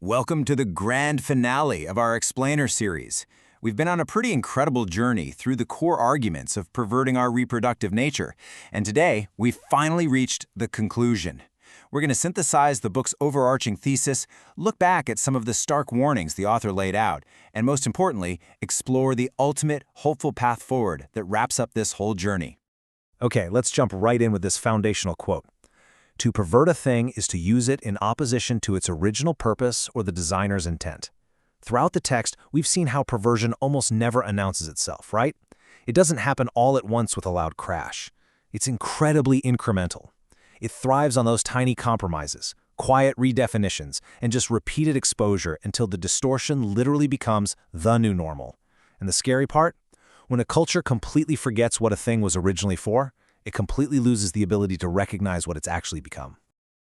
Welcome to the grand finale of our Explainer series. We've been on a pretty incredible journey through the core arguments of perverting our reproductive nature, and today we've finally reached the conclusion. We're going to synthesize the book's overarching thesis, look back at some of the stark warnings the author laid out, and most importantly, explore the ultimate hopeful path forward that wraps up this whole journey. Okay, let's jump right in with this foundational quote. To pervert a thing is to use it in opposition to its original purpose or the designer's intent. Throughout the text, we've seen how perversion almost never announces itself, right? It doesn't happen all at once with a loud crash. It's incredibly incremental. It thrives on those tiny compromises, quiet redefinitions, and just repeated exposure until the distortion literally becomes the new normal. And the scary part? When a culture completely forgets what a thing was originally for, it completely loses the ability to recognize what it's actually become.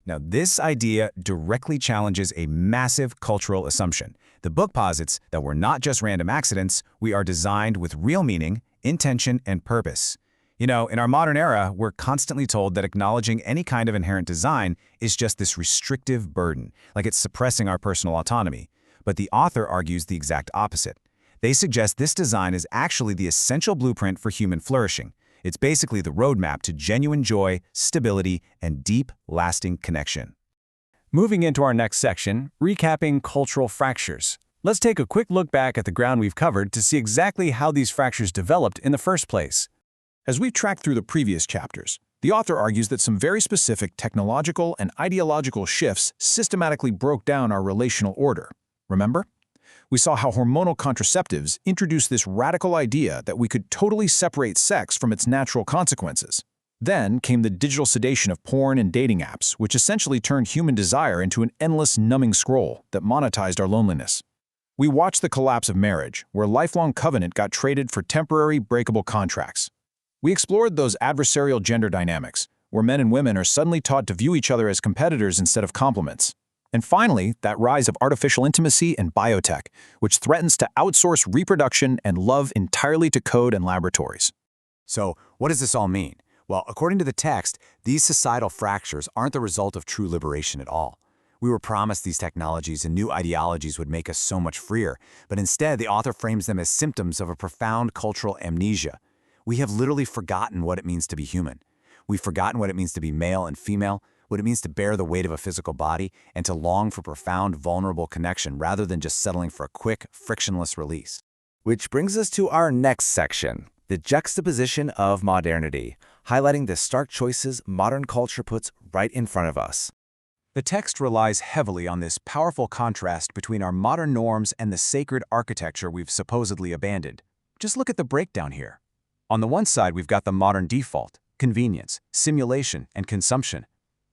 Now, this idea directly challenges a massive cultural assumption. The book posits that we're not just random accidents, we are designed with real meaning, intention, and purpose. You know, in our modern era, we're constantly told that acknowledging any kind of inherent design is just this restrictive burden, like it's suppressing our personal autonomy. But the author argues the exact opposite. They suggest this design is actually the essential blueprint for human flourishing. It's basically the roadmap to genuine joy, stability, and deep, lasting connection. Moving into our next section, recapping cultural fractures. Let's take a quick look back at the ground we've covered to see exactly how these fractures developed in the first place. As we've tracked through the previous chapters, the author argues that some very specific technological and ideological shifts systematically broke down our relational order. Remember? We saw how hormonal contraceptives introduced this radical idea that we could totally separate sex from its natural consequences. Then came the digital sedation of porn and dating apps, which essentially turned human desire into an endless numbing scroll that monetized our loneliness. We watched the collapse of marriage, where lifelong covenant got traded for temporary, breakable contracts. We explored those adversarial gender dynamics, where men and women are suddenly taught to view each other as competitors instead of complements. And finally, that rise of artificial intimacy and biotech, which threatens to outsource reproduction and love entirely to code and laboratories. So, what does this all mean? Well, according to the text, these societal fractures aren't the result of true liberation at all. We were promised these technologies and new ideologies would make us so much freer, but instead the author frames them as symptoms of a profound cultural amnesia. We have literally forgotten what it means to be human. We've forgotten what it means to be male and female, what it means to bear the weight of a physical body, and to long for profound, vulnerable connection rather than just settling for a quick, frictionless release. Which brings us to our next section, the juxtaposition of modernity, highlighting the stark choices modern culture puts right in front of us. The text relies heavily on this powerful contrast between our modern norms and the sacred architecture we've supposedly abandoned. Just look at the breakdown here. On the one side, we've got the modern default, convenience, simulation, and consumption.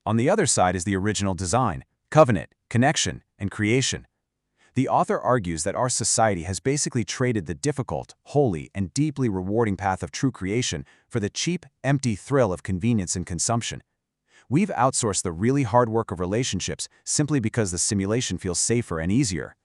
On the other side is the original design, covenant, connection, and creation. The author argues that our society has basically traded the difficult, holy, and deeply rewarding path of true creation for the cheap, empty thrill of convenience and consumption. We've outsourced the really hard work of relationships simply because the simulation feels safer and easier.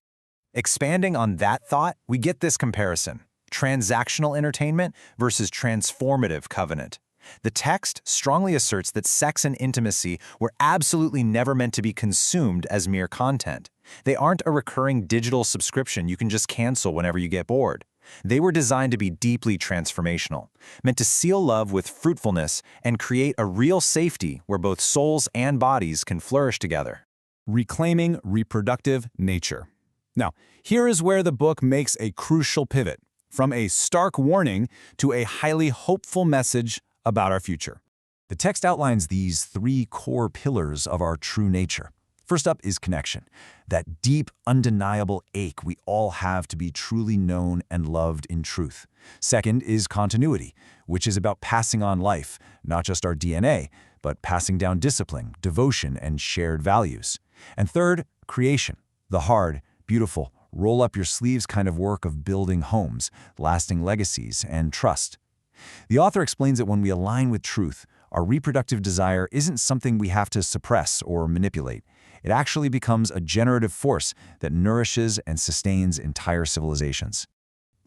Expanding on that thought, we get this comparison: transactional entertainment versus transformative covenant. The text strongly asserts that sex and intimacy were absolutely never meant to be consumed as mere content. They aren't a recurring digital subscription you can just cancel whenever you get bored. They were designed to be deeply transformational, meant to seal love with fruitfulness and create a real safety where both souls and bodies can flourish together. Reclaiming reproductive nature. Now, here is where the book makes a crucial pivot, from a stark warning to a highly hopeful message about our future. The text outlines these three core pillars of our true nature. First up is connection, that deep, undeniable ache we all have to be truly known and loved in truth. Second is continuity, which is about passing on life, not just our DNA, but passing down discipline, devotion, and shared values. And third, creation, the hard, beautiful, roll-up-your-sleeves kind of work of building homes, lasting legacies, and trust. The author explains that when we align with truth, our reproductive desire isn't something we have to suppress or manipulate. It actually becomes a generative force that nourishes and sustains entire civilizations.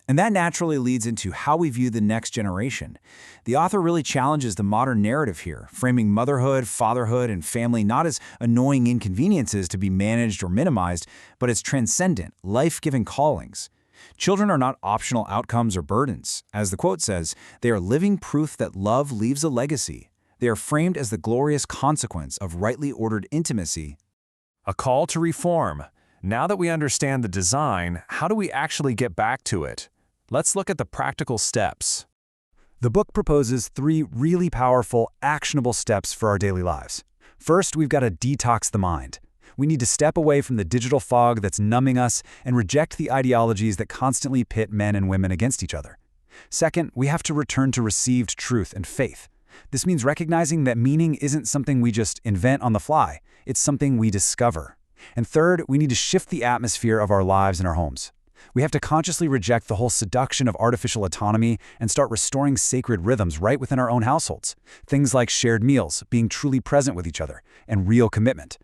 And that naturally leads into how we view the next generation. The author really challenges the modern narrative here, framing motherhood, fatherhood, and family not as annoying inconveniences to be managed or minimized, but as transcendent, life-giving callings. Children are not optional outcomes or burdens. As the quote says, they are living proof that love leaves a legacy. They are framed as the glorious consequence of rightly ordered intimacy. A call to reform. Now that we understand the design, how do we actually get back to it? Let's look at the practical steps. The book proposes 3 really powerful, actionable steps for our daily lives. First, we've got to detox the mind. We need to step away from the digital fog that's numbing us and reject the ideologies that constantly pit men and women against each other. Second, we have to return to received truth and faith. This means recognizing that meaning isn't something we just invent on the fly. It's something we discover. And third, we need to shift the atmosphere of our lives and our homes. We have to consciously reject the whole seduction of artificial autonomy and start restoring sacred rhythms right within our own households. Things like shared meals, being truly present with each other, and real commitment.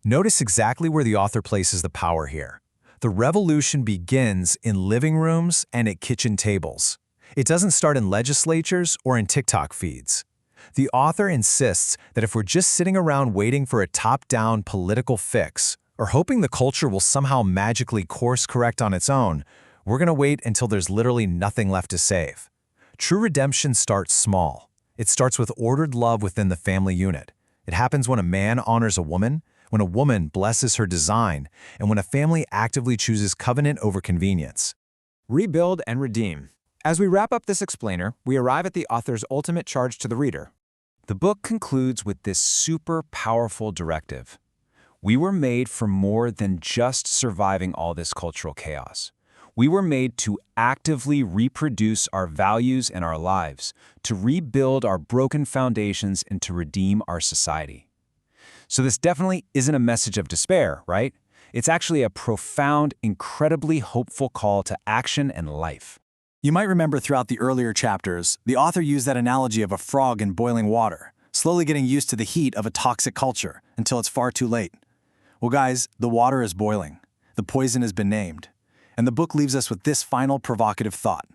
Notice exactly where the author places the power here. The revolution begins in living rooms and at kitchen tables. It doesn't start in legislatures or in TikTok feeds. The author insists that if we're just sitting around waiting for a top-down political fix, or hoping the culture will somehow magically course-correct on its own, we're going to wait until there's literally nothing left to save. True redemption starts small. It starts with ordered love within the family unit. It happens when a man honors a woman, when a woman blesses her design, and when a family actively chooses covenant over convenience. Rebuild and redeem. As we wrap up this explainer, we arrive at the author's ultimate charge to the reader. The book concludes with this super powerful directive. We were made for more than just surviving all this cultural chaos. We were made to actively reproduce our values and our lives, to rebuild our broken foundations and to redeem our society. So this definitely isn't a message of despair, right? It's actually a profound, incredibly hopeful call to action and life. You might remember throughout the earlier chapters, the author used that analogy of a frog in boiling water, slowly getting used to the heat of a toxic culture until it's far too late. Well, guys, the water is boiling. The poison has been named. And the book leaves us with this final provocative thought.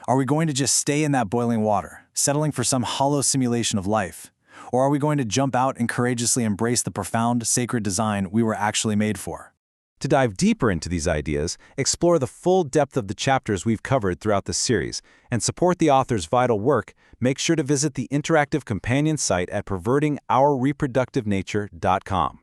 Are we going to just stay in that boiling water, settling for some hollow simulation of life? Or are we going to jump out and courageously embrace the profound, sacred design we were actually made for? To dive deeper into these ideas, explore the full depth of the chapters we've covered throughout this series, and support the author's vital work, make sure to visit the interactive companion site at pervertingourreproductivenature.com.